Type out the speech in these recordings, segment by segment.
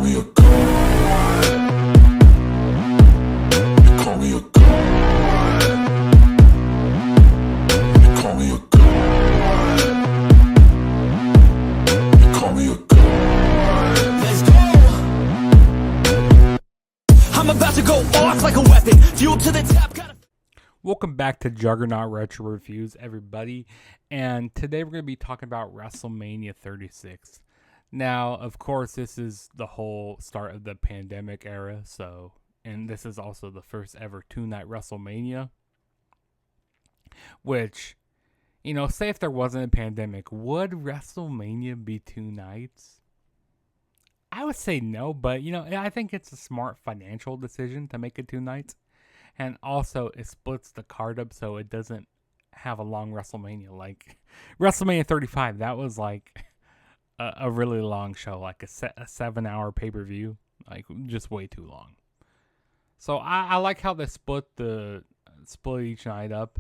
me a god. You call me a god. You call me a god. You call me a god. Let's go. I'm about to go off like a weapon. Fuel to the top. Welcome back to Juggernaut Retro Reviews, everybody. And today we're going to be talking about WrestleMania 36. Now, of course, this is the whole start of the pandemic era. And this is also the first ever two-night WrestleMania. Which, say if there wasn't a pandemic, would WrestleMania be 2 nights? I would say no, but, I think it's a smart financial decision to make it 2 nights. And also, it splits the card up so it doesn't have a long WrestleMania. Like, WrestleMania 35, that was like a really long show. Like a 7-hour pay-per-view. Like, just way too long. So, I like how they split each night up.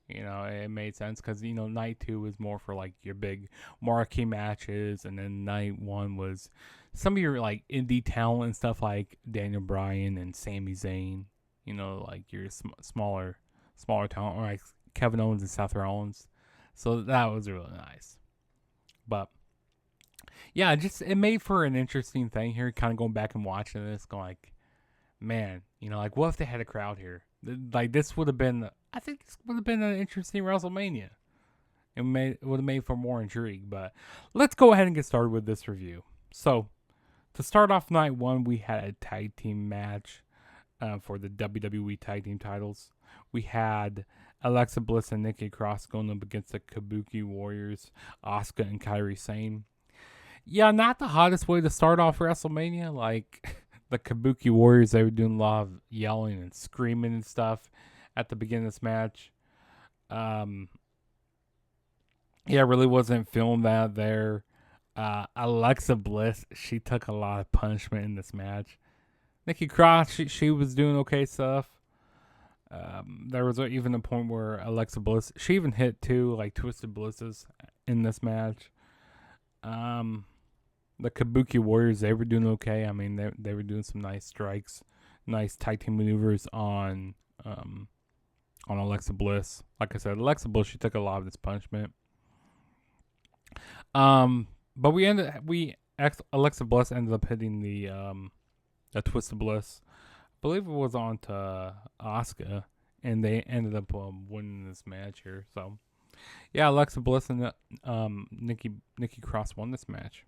It made sense because, night 2 was more for, like, your big marquee matches. And then night 1 was some of your, like, indie talent and stuff like Daniel Bryan and Sami Zayn. Like your smaller talent, or like Kevin Owens and Seth Rollins. So that was really nice. But yeah, it made for an interesting thing here. Kind of going back and watching this, going like, man, like what if they had a crowd here? Like this would have been, I think this would have been an interesting WrestleMania. It would have made for more intrigue. But let's go ahead and get started with this review. So to start off night 1, we had a tag team match. For the WWE Tag Team titles. We had Alexa Bliss and Nikki Cross going up against the Kabuki Warriors, Asuka and Kairi Sane. Yeah, not the hottest way to start off WrestleMania. Like, the Kabuki Warriors, they were doing a lot of yelling and screaming and stuff at the beginning of this match. Really wasn't feeling that there. Alexa Bliss, she took a lot of punishment in this match. Nikki Cross, she was doing okay stuff. There was even a point where Alexa Bliss, she even hit 2 like twisted blisses in this match. The Kabuki Warriors, they were doing okay. I mean, they were doing some nice strikes, nice tag team maneuvers on Alexa Bliss. Like I said, Alexa Bliss, she took a lot of this punishment. But Alexa Bliss ended up hitting the Twisted Bliss. I believe it was on to Asuka, and they ended up winning this match here. So, yeah, Alexa Bliss and Nikki Cross won this match.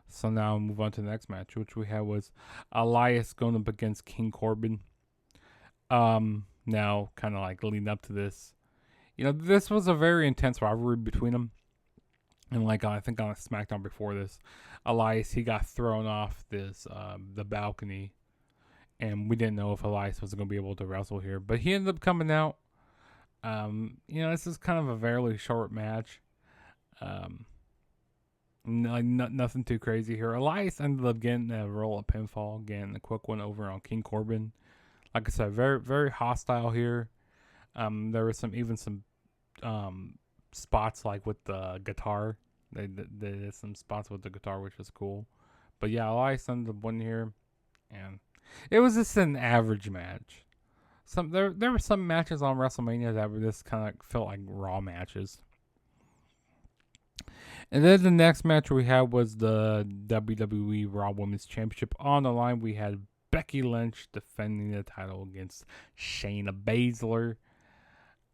So now we'll move on to the next match, which we had was Elias going up against King Corbin. Now, kind of like leading up to this, this was a very intense rivalry between them. And like I think on a SmackDown before this, Elias, he got thrown off the balcony, and we didn't know if Elias was going to be able to wrestle here, but he ended up coming out. This is kind of a fairly short match. Nothing too crazy here. Elias ended up getting a roll-up pinfall, getting a quick one over on King Corbin. Like I said, very very hostile here. There was some spots like with the guitar. They did some spots with the guitar, which was cool. But yeah, Elias ended up winning here, and it was just an average match. There were some matches on WrestleMania that were just kind of felt like Raw matches. And then the next match we had was the WWE Raw Women's Championship. On the line, we had Becky Lynch defending the title against Shayna Baszler.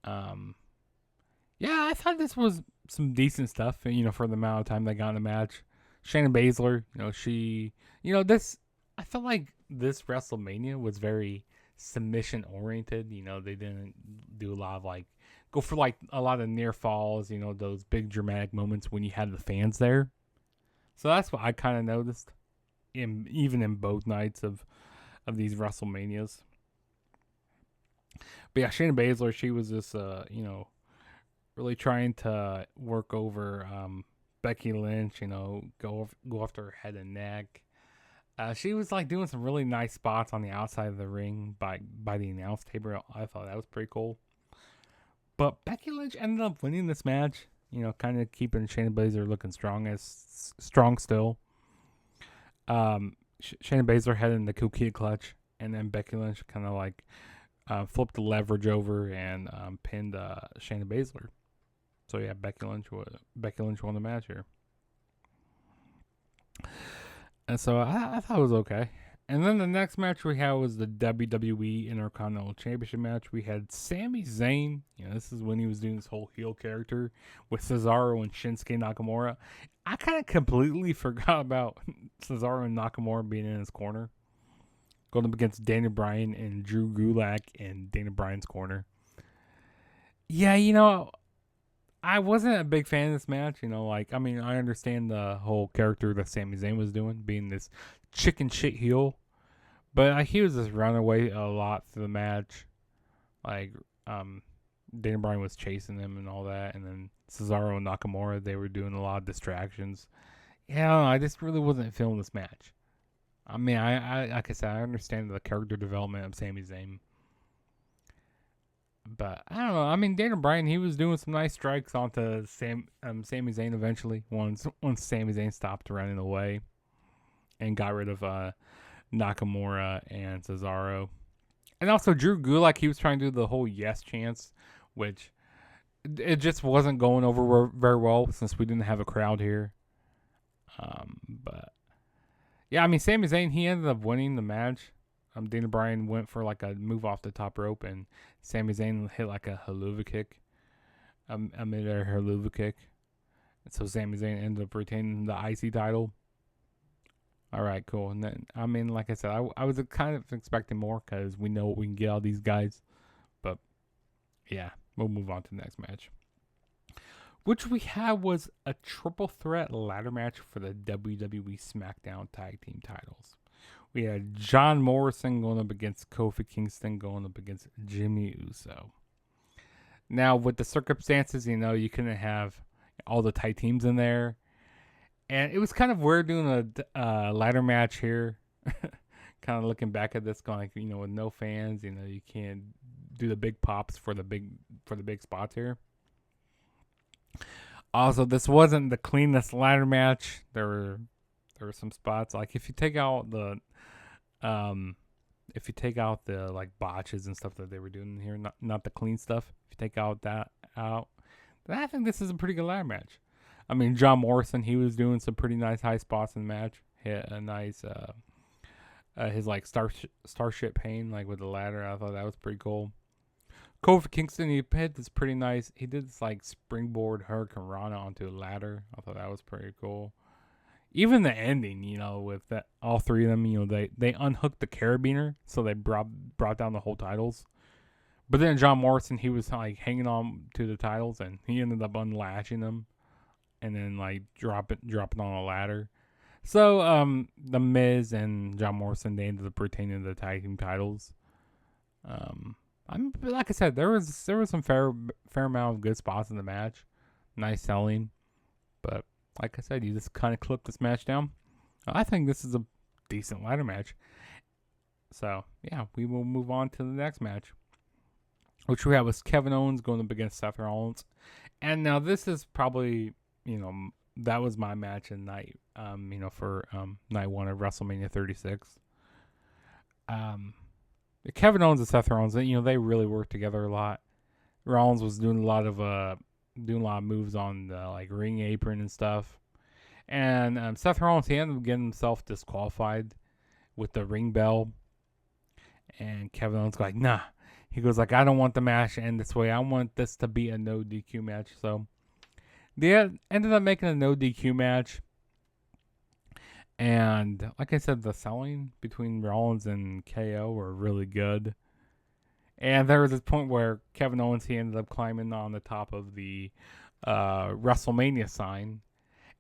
Yeah, I thought this was some decent stuff, for the amount of time they got in the match. Shayna Baszler, I felt like this WrestleMania was very submission oriented. They didn't do a lot of go for a lot of near falls, those big dramatic moments when you had the fans there. So that's what I kind of noticed, even in both nights of these WrestleManias. But yeah, Shayna Baszler, she was just, really trying to work over Becky Lynch, go after her head and neck. She was doing some really nice spots on the outside of the ring by the announce table. I thought that was pretty cool. But Becky Lynch ended up winning this match. Kind of keeping Shayna Baszler looking strong still. Shayna Baszler had in the Kukia clutch, and then Becky Lynch kind of like flipped the leverage over and pinned Shayna Baszler. So yeah, Becky Lynch won the match here. And so I thought it was okay. And then the next match we had was the WWE Intercontinental Championship match. We had Sami Zayn. This is when he was doing this whole heel character with Cesaro and Shinsuke Nakamura. I kind of completely forgot about Cesaro and Nakamura being in his corner. Going up against Daniel Bryan and Drew Gulak in Daniel Bryan's corner. Yeah, I wasn't a big fan of this match. I understand the whole character that Sami Zayn was doing, being this chicken shit heel. But he was just running away a lot through the match. Daniel Bryan was chasing him and all that. And then Cesaro and Nakamura, they were doing a lot of distractions. Yeah, I just really wasn't feeling this match. I like I said, I understand the character development of Sami Zayn. But I don't know. Daniel Bryan, he was doing some nice strikes onto Sami Zayn eventually. Once Sami Zayn stopped running away and got rid of Nakamura and Cesaro. And also Drew Gulak, he was trying to do the whole yes chance, which it just wasn't going over very well since we didn't have a crowd here. But yeah, Sami Zayn, he ended up winning the match. Daniel Bryan went for like a move off the top rope, and Sami Zayn hit like a haluva kick, a mid-air haluva kick. And so Sami Zayn ended up retaining the IC title. All right, cool. And then, like I said, I was kind of expecting more because we know we can get all these guys. But yeah, we'll move on to the next match. Which we had was a triple threat ladder match for the WWE SmackDown Tag Team titles. We had John Morrison going up against Kofi Kingston going up against Jimmy Uso. Now, with the circumstances, you couldn't have all the tag teams in there. And it was kind of weird doing a ladder match here. Kind of looking back at this, going with no fans, you can't do the big pops for the big spots here. Also, this wasn't the cleanest ladder match. There were some spots like if you take out the like botches and stuff that they were doing here, not the clean stuff. If you take that out, then I think this is a pretty good ladder match. John Morrison, he was doing some pretty nice high spots in the match. Hit a nice his like starship pain like with the ladder. I thought that was pretty cool. Kofi Kingston, he hit this pretty nice. He did this like springboard Hurricane Rana onto a ladder. I thought that was pretty cool. Even the ending, with that, all three of them, they unhooked the carabiner, so they brought down the whole titles. But then John Morrison, he was like hanging on to the titles, and he ended up unlatching them, and then like dropping on a ladder. So the Miz and John Morrison, they ended up retaining the tag team titles. Like I said, there was some fair amount of good spots in the match, nice selling, but like I said, you just kind of clip this match down. I think this is a decent ladder match. So yeah, we will move on to the next match, which we have was Kevin Owens going up against Seth Rollins, and now this is probably that was my match in night for night one of WrestleMania 36. Kevin Owens and Seth Rollins, they really worked together a lot. Rollins was doing a lot of moves on the like ring apron and stuff, and Seth Rollins, he ended up getting himself disqualified with the ring bell. And Kevin Owens like, nah. He goes like, I don't want the match to end this way. I want this to be a no DQ match. So they ended up making a no DQ match. And like I said, the selling between Rollins and KO were really good. And there was this point where Kevin Owens, he ended up climbing on the top of the WrestleMania sign.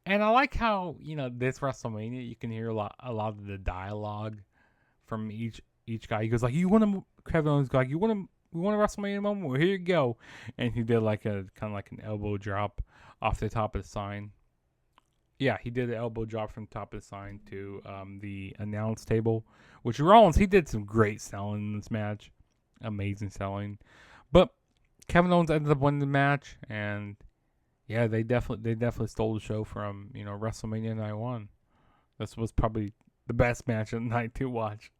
And I like how, this WrestleMania, you can hear a lot of the dialogue from each guy. He goes like, Kevin Owens goes like, you want a WrestleMania moment? Well, here you go. And he did like a kind of like an elbow drop off the top of the sign. Yeah, he did an elbow drop from the top of the sign to the announce table, which Rollins, he did some great selling in this match. Amazing selling. But Kevin Owens ended up winning the match, and yeah, they definitely stole the show from, WrestleMania Night 1. This was probably the best match of the night to watch.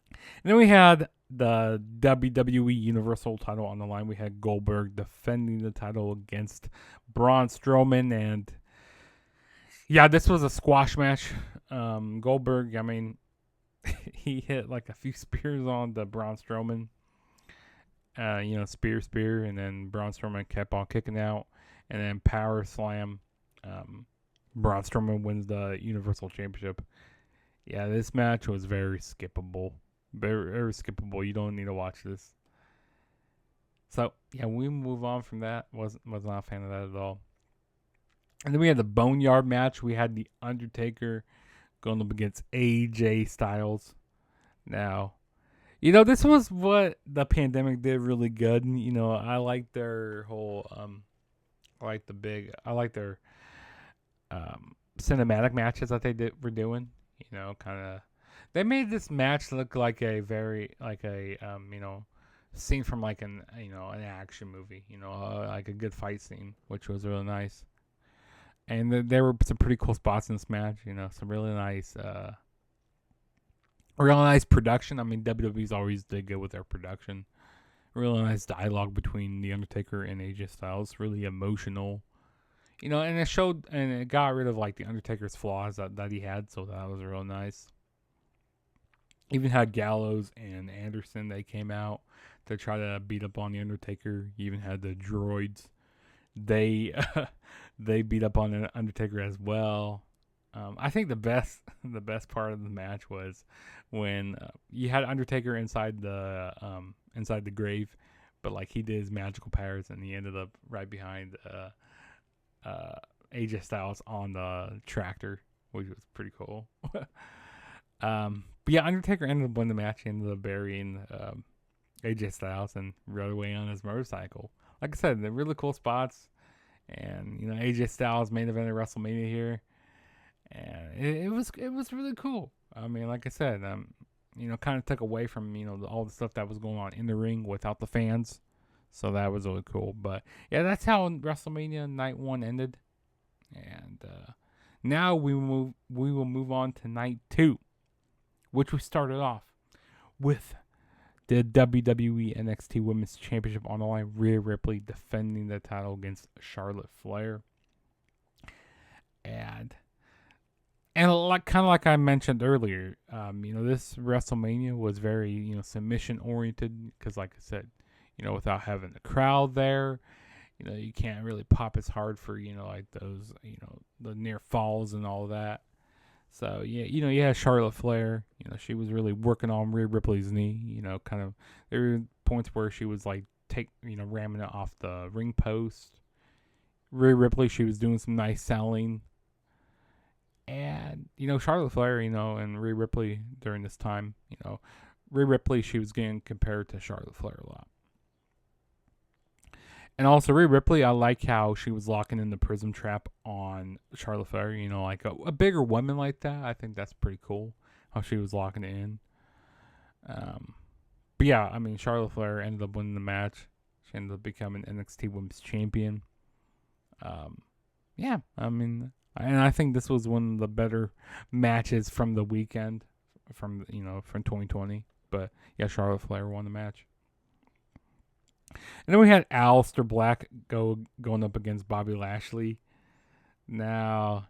And then we had the WWE Universal title on the line. We had Goldberg defending the title against Braun Strowman. And yeah, this was a squash match. Goldberg, I mean, he hit like a few spears on the Braun Strowman. Spear, and then Braun Strowman kept on kicking out. And then power slam. Braun Strowman wins the Universal Championship. Yeah, this match was very skippable. Very, very skippable. You don't need to watch this. So, yeah, we move on from that. Was not a fan of that at all. And then we had the Boneyard match. We had the Undertaker going up against AJ Styles. Now, this was what the pandemic did really good. I like their whole, I like their cinematic matches that they were doing. Kind of. They made this match look like a very scene from like an action movie. Like a good fight scene, which was really nice. And there were some pretty cool spots in this match. Some really nice production. I mean, WWE's always did good with their production. Really nice dialogue between the Undertaker and AJ Styles. Really emotional. And it showed and it got rid of like the Undertaker's flaws that he had. So that was real nice. Even had Gallows and Anderson. They came out to try to beat up on the Undertaker. You even had the droids. They beat up on the Undertaker as well. I think the best part of the match was when you had Undertaker inside the grave, but like he did his magical powers and he ended up right behind AJ Styles on the tractor, which was pretty cool. But yeah, Undertaker ended up winning the match. He ended up burying AJ Styles and rode away on his motorcycle. Like I said, they're really cool spots. And AJ Styles main event at WrestleMania here, and it was really cool. I mean, like I said, kind of took away from all the stuff that was going on in the ring without the fans, so that was really cool. But yeah, that's how WrestleMania Night 1 ended, and now we will move on to Night 2. Which we started off with the WWE NXT Women's Championship on the line. Rhea Ripley defending the title against Charlotte Flair. And like I mentioned earlier, this WrestleMania was very, submission oriented. Because like I said, without having the crowd there, you can't really pop as hard for, like those, the near falls and all that. So, yeah, you had Charlotte Flair. She was really working on Rhea Ripley's knee. Kind of, there were points where she was like, ramming it off the ring post. Rhea Ripley, she was doing some nice selling. And, Charlotte Flair, and Rhea Ripley during this time, Rhea Ripley, she was getting compared to Charlotte Flair a lot. And also, Rhea Ripley, I like how she was locking in the prism trap on Charlotte Flair. Like a bigger woman like that. I think that's pretty cool how she was locking it in. But yeah, I mean, Charlotte Flair ended up winning the match. She ended up becoming NXT Women's Champion. Yeah, I mean, and I think this was one of the better matches from the weekend from 2020. But yeah, Charlotte Flair won the match. And then we had Aleister Black going up against Bobby Lashley. Now,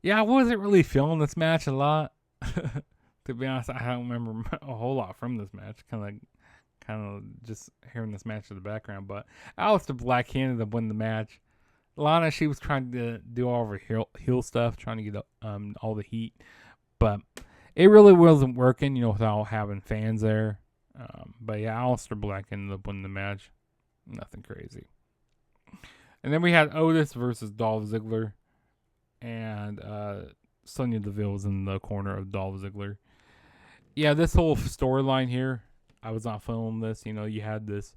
yeah, I wasn't really feeling this match a lot. To be honest, I don't remember a whole lot from this match. Kind of just hearing this match in the background. But Aleister Black ended up winning the match. Lana, she was trying to do all of her heel stuff, trying to get all the heat. But it really wasn't working, without having fans there. But yeah, Aleister Black ended up winning the match. Nothing crazy. And then we had Otis versus Dolph Ziggler. And Sonya Deville was in the corner of Dolph Ziggler. Yeah, this whole storyline here, I was not feeling this. You had this.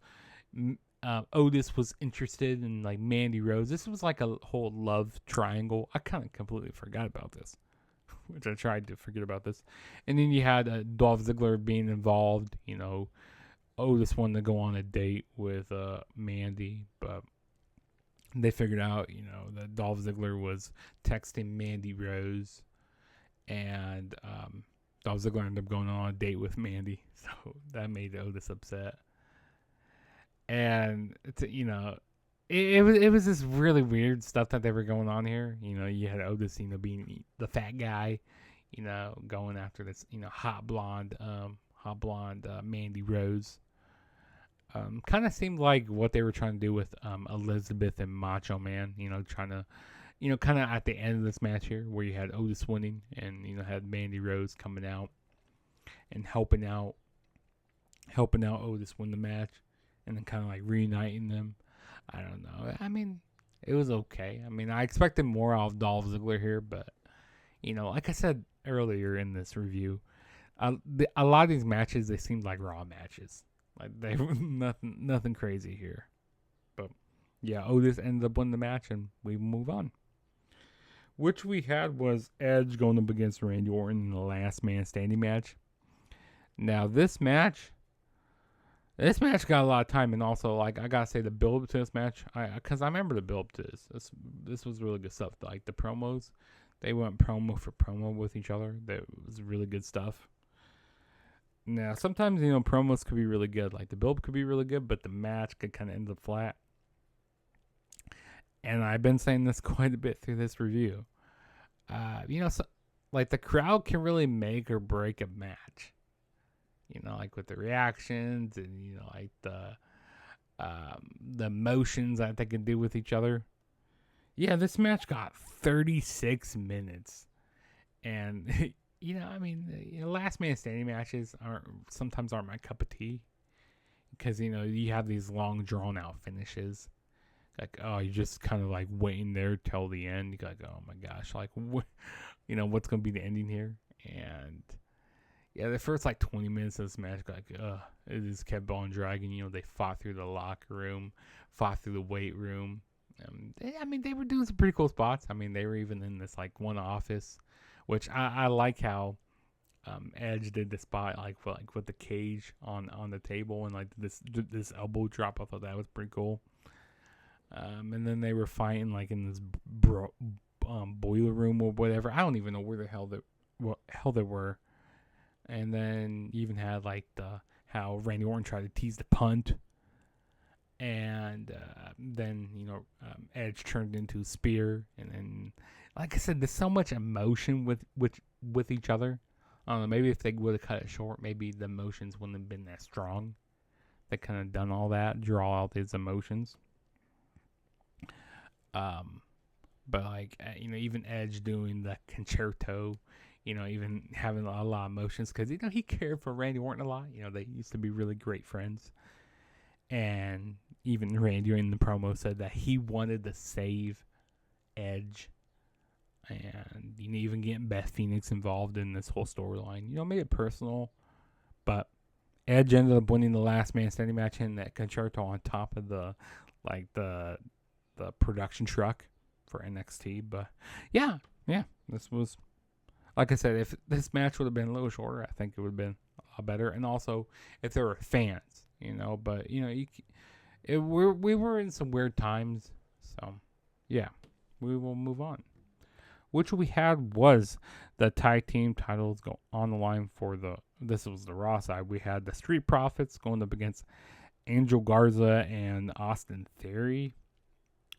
Otis was interested in like Mandy Rose. This was like a whole love triangle. I kind of completely forgot about this. Which I tried to forget about this. And then you had Dolph Ziggler being involved. Otis wanted to go on a date with Mandy, but they figured out, that Dolph Ziggler was texting Mandy Rose. and Dolph Ziggler ended up going on a date with Mandy, so that made Otis upset. And it was this really weird stuff that they were going on here. You had Otis, being the fat guy, going after this, hot blonde Mandy Rose. Kind of seemed like what they were trying to do with Elizabeth and Macho Man. Trying to, kind of at the end of this match here, where you had Otis winning and had Mandy Rose coming out and helping out Otis win the match, and then kind of like reuniting them. I don't know. I mean, it was okay. I mean, I expected more out of Dolph Ziggler here, but like I said earlier in this review, a lot of these matches, they seemed like Raw matches. Like they were nothing crazy here. But yeah, Otis ended up winning the match, and we move on. Which we had was Edge going up against Randy Orton in the last man standing match. Now this match got a lot of time, and also, like, I gotta say, the build up to this match, because I remember the build up to this. This was really good stuff. Like the promos, they went promo for promo with each other. That was really good stuff. Now sometimes promos could be really good, like the build could be really good, but the match could kind of end up flat. And I've been saying this quite a bit through this review. So, like, the crowd can really make or break a match. Like with the reactions and like the emotions that they can do with each other. Yeah, this match got 36 minutes, and last man standing matches sometimes aren't my cup of tea, because you have these long drawn out finishes. Like, oh, you're just kind of like waiting there till the end. You're like, oh my gosh, like what's gonna be the ending here? And yeah, the first like 20 minutes of this match, like, it just kept on dragging. They fought through the locker room, fought through the weight room. They were doing some pretty cool spots. They were even in this like one office, which I like how Edge did the spot like with the cage on the table and like this elbow drop. I thought that was pretty cool. And then they were fighting like in this boiler room or whatever. I don't even know where the hell they were. And then you even had like how Randy Orton tried to tease the punt, and then Edge turned into a spear, and then, like I said, there's so much emotion with each other. I don't know. Maybe if they would have cut it short, maybe the emotions wouldn't have been that strong. They kind of done all that, draw out these emotions. But like even Edge doing the concerto. Even having a lot of emotions, because he cared for Randy Orton a lot. They used to be really great friends, and even Randy in the promo said that he wanted to save Edge, and even getting Beth Phoenix involved in this whole storyline, made it personal. But Edge ended up winning the last man standing match in that concerto on top of the production truck for NXT. But yeah, this was. Like I said, if this match would have been a little shorter, I think it would have been a lot better. And also, if there were fans, but we were in some weird times, so yeah, we will move on. Which we had was the tag team titles go on the line for this was the Raw side. We had the Street Profits going up against Angel Garza and Austin Theory.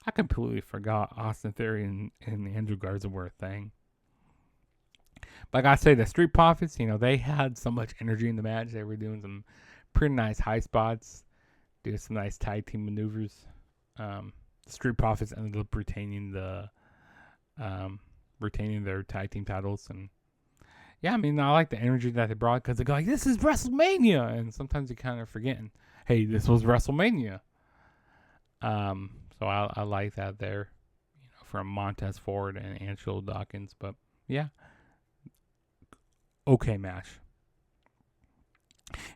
I completely forgot Austin Theory and Angel Garza were a thing. Like I say, the Street Profits, they had so much energy in the match. They were doing some pretty nice high spots, doing some nice tag team maneuvers. The Street Profits ended up retaining their tag team titles, and yeah, I like the energy that they brought, because they go like, "This is WrestleMania," and sometimes you kind of forgetting, hey, this was WrestleMania. So I like that there, from Montez Ford and Angelo Dawkins, but yeah. Okay match.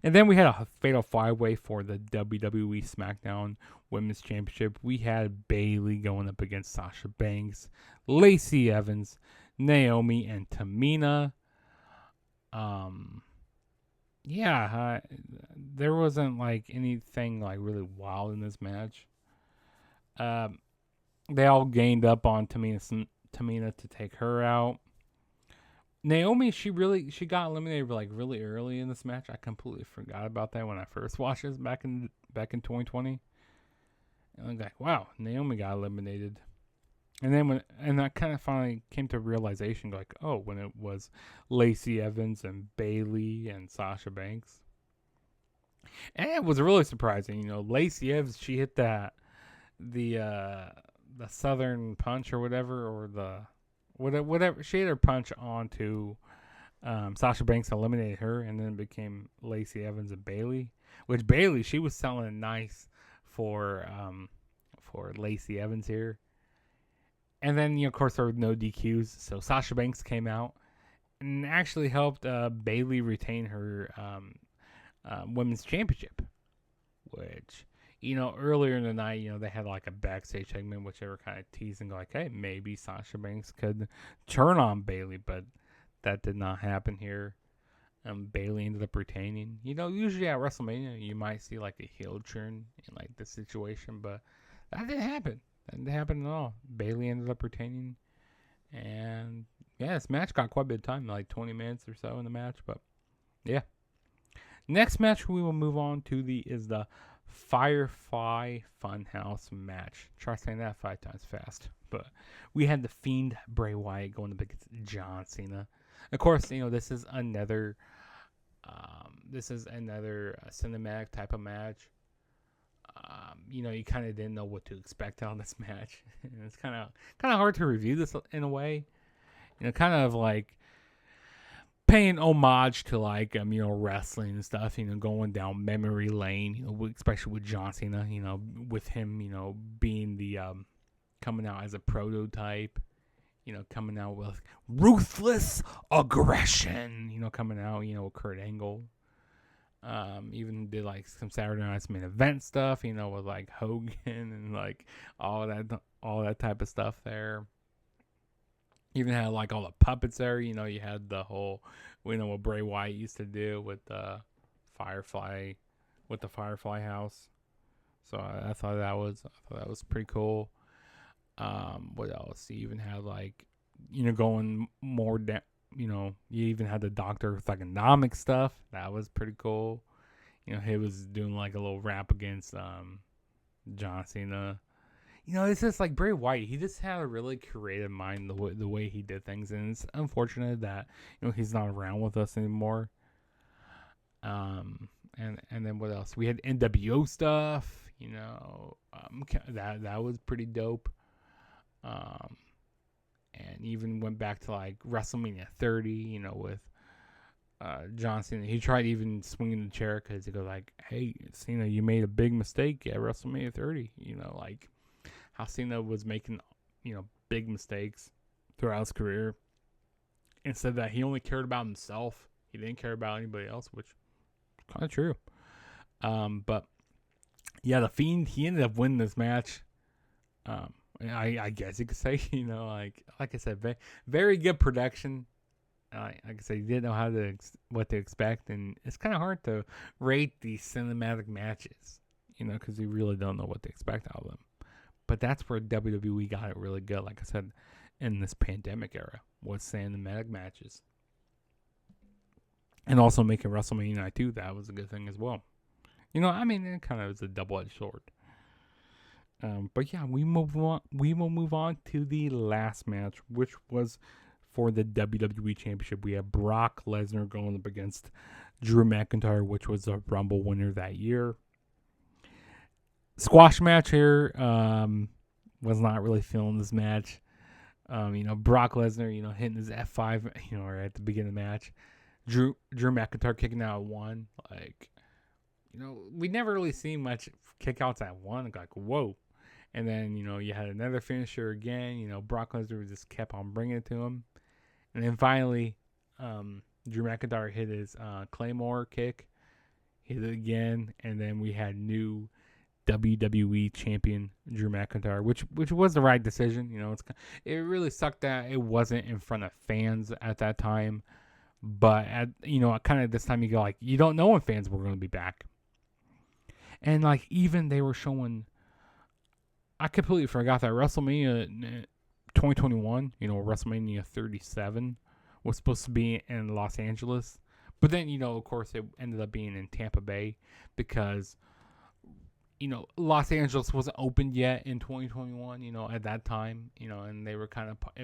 And then we had a fatal 5-way for the WWE SmackDown Women's Championship. We had Bayley going up against Sasha Banks, Lacey Evans, Naomi, and Tamina. There wasn't like anything like really wild in this match. They all gained up on Tamina to take her out. Naomi, she got eliminated like really early in this match. I completely forgot about that when I first watched this back in 2020. And I'm like, wow, Naomi got eliminated. And then I kind of finally came to realization, like, oh, when it was Lacey Evans and Bayley and Sasha Banks. And it was really surprising, Lacey Evans, she hit the Southern Punch or whatever, or whatever, she hit her punch onto Sasha Banks, eliminated her, and then it became Lacey Evans and Bayley. Which Bayley, she was selling nice for Lacey Evans here. And then, of course, there were no DQs, so Sasha Banks came out and actually helped Bayley retain her women's championship, which, earlier in the night, they had like a backstage segment, which they were kind of teasing, like, hey, maybe Sasha Banks could turn on Bayley, but that did not happen here. Bayley ended up retaining. Usually at WrestleMania, you might see like a heel turn in like this situation, but that didn't happen. That didn't happen at all. Bayley ended up retaining, and yeah, this match got quite a bit of time, like 20 minutes or so in the match, but yeah. Next match we will move on to is the Firefly Funhouse match. Try saying that 5 times fast. But we had the Fiend Bray Wyatt going up against John Cena. Of course, this is another cinematic type of match. You kind of didn't know what to expect out of this match. And it's kind of hard to review this in a way. Kind of like paying homage to like wrestling and stuff, going down memory lane, especially with John Cena, with him, being the coming out as a prototype, coming out with ruthless aggression, coming out, with Kurt Angle. Even did like some Saturday Night's Main Event stuff, with like Hogan and like all that type of stuff there. Even had like all the puppets there, you had the whole, what Bray Wyatt used to do with the Firefly house. So I thought that was pretty cool. What else? You even had like, going more down. You even had the Dr. Thugonomics stuff. That was pretty cool. He was doing like a little rap against John Cena. It's just like Bray Wyatt. He just had a really creative mind the way he did things, and it's unfortunate that he's not around with us anymore. And then what else? We had NWO stuff. That was pretty dope. And even went back to like WrestleMania 30, with John Cena. He tried even swinging the chair because he goes like, "Hey, Cena, you made a big mistake at WrestleMania 30." Like how Cena was making, big mistakes throughout his career, and said that he only cared about himself. He didn't care about anybody else, which is kind of true. But yeah, the Fiend, he ended up winning this match. I guess you could say, like I said, very good production. Like I said, you didn't know what to expect, and it's kind of hard to rate these cinematic matches, because you really don't know what to expect out of them. But that's where WWE got it really good, like I said, in this pandemic era, was cinematic matches. And also making WrestleMania Night 2, that was a good thing as well. It kind of is a double-edged sword. But yeah, we will move on to the last match, which was for the WWE Championship. We have Brock Lesnar going up against Drew McIntyre, which was a Rumble winner that year. Squash match here. Was not really feeling this match. Brock Lesnar, hitting his F5, right at the beginning of the match. Drew McIntyre kicking out at 1. Like, we never really seen much kickouts at 1. Like, whoa. And then, you had another finisher again. Brock Lesnar just kept on bringing it to him. And then finally, Drew McIntyre hit his Claymore kick. Hit it again. And then we had new WWE champion Drew McIntyre, which was the right decision. It really sucked that it wasn't in front of fans at that time. But, kind of this time you go, like, you don't know when fans were going to be back. And, like, even they were showing... I completely forgot that WrestleMania 2021, WrestleMania 37, was supposed to be in Los Angeles, but then, of course, it ended up being in Tampa Bay because, Los Angeles wasn't opened yet in 2021, at that time, and it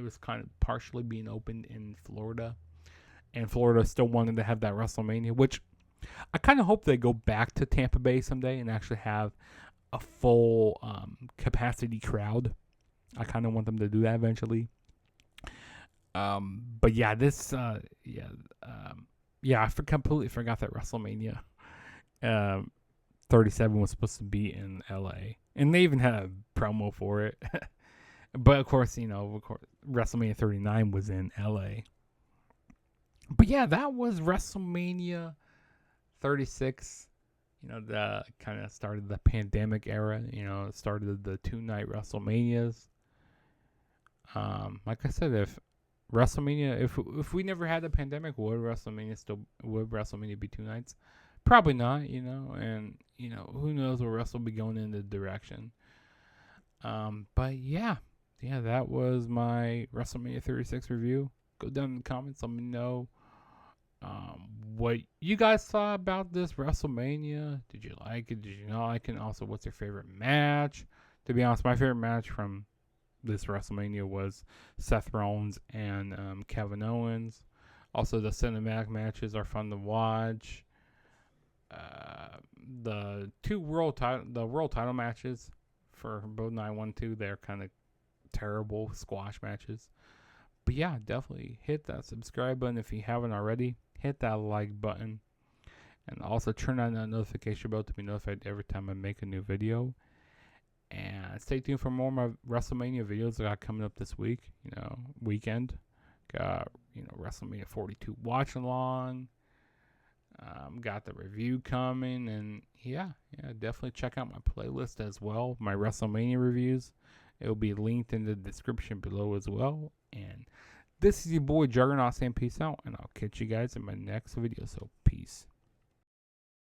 was kind of partially being opened in Florida, and Florida still wanted to have that WrestleMania, which I kind of hope they go back to Tampa Bay someday and actually have a full capacity crowd. I kind of want them to do that eventually. But yeah, I completely forgot that WrestleMania 37 was supposed to be in LA, and they even had a promo for it. But of course, WrestleMania 39 was in LA. But yeah, that was WrestleMania 36. That kind of started the pandemic era. It started the 2-night WrestleManias. Like I said, if we never had a pandemic, would WrestleMania be 2 nights? Probably not, and who knows where Wrestle will be going in the direction. But yeah, that was my WrestleMania 36 review. Go down in the comments, let me know what you guys thought about this WrestleMania. Did you like it? Did you not like it? And also, what's your favorite match? To be honest, my favorite match from this WrestleMania was Seth Rollins and Kevin Owens. Also, the cinematic matches are fun to watch. The world title matches for both night 1 and 2, they're kind of terrible squash matches. But yeah, definitely hit that subscribe button if you haven't already. Hit that like button. And also turn on that notification bell to be notified every time I make a new video. And stay tuned for more of my WrestleMania videos I got coming up this week. Weekend. Got, WrestleMania 42 watch along. Got the review coming. And yeah, definitely check out my playlist as well. My WrestleMania reviews. It will be linked in the description below as well. And this is your boy Juggernaut saying peace out. And I'll catch you guys in my next video. So peace.